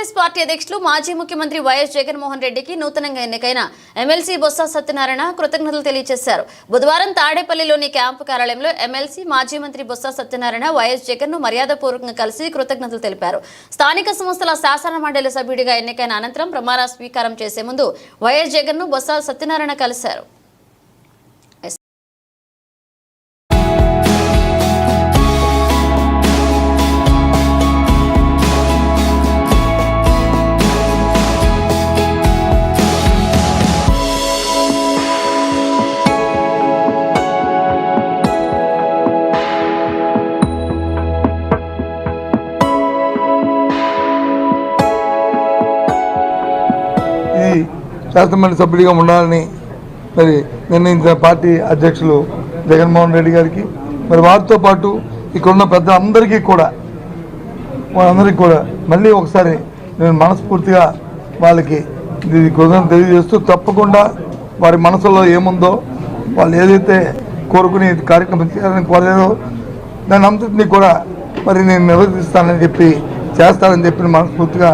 Congress party అధ్యక్షులు మాజీ ముఖ్యమంత్రి వైఎస్ జగన్మోహన్ రెడ్డికి నూతనంగా ఎన్నికైన ఎమ్మెల్సీ బొత్స సత్యనారాయణ కృతజ్ఞతలు తెలియజేశారు. బుధవారం తాడేపల్లిలోని క్యాంపు కార్యాలయంలో ఎమ్మెల్సీ మాజీ మంత్రి బొత్స సత్యనారాయణ వైఎస్ జగన్ ను మర్యాదపూర్వకంగా కలిసి కృతజ్ఞతలు తెలిపారు. స్థానిక సంస్థల శాసన మండలి సభ్యుడిగా ఎన్నికైన అనంతరం ప్రమాణ స్వీకారం చేసే ముందు వైఎస్ జగన్ ను బొత్స సత్యనారాయణ కలిశారు. శాసనమండలి సభ్యుడిగా ఉండాలని మరి నిర్ణయించిన పార్టీ అధ్యక్షులు జగన్మోహన్ రెడ్డి గారికి మరి వారితో పాటు ఇక్కడున్న పెద్దలందరికీ కూడా మళ్ళీ ఒకసారి నేను మనస్ఫూర్తిగా వాళ్ళకి కృతజ్ఞతలు తెలియజేస్తూ తప్పకుండా వారి మనసులో ఏముందో వాళ్ళు ఏదైతే కోరుకుని కార్యక్రమం చేయాలని కోరారో దాని అంతటినీ కూడా మరి నేను నిర్వర్తిస్తానని చెప్పి చేస్తానని చెప్పి మనస్ఫూర్తిగా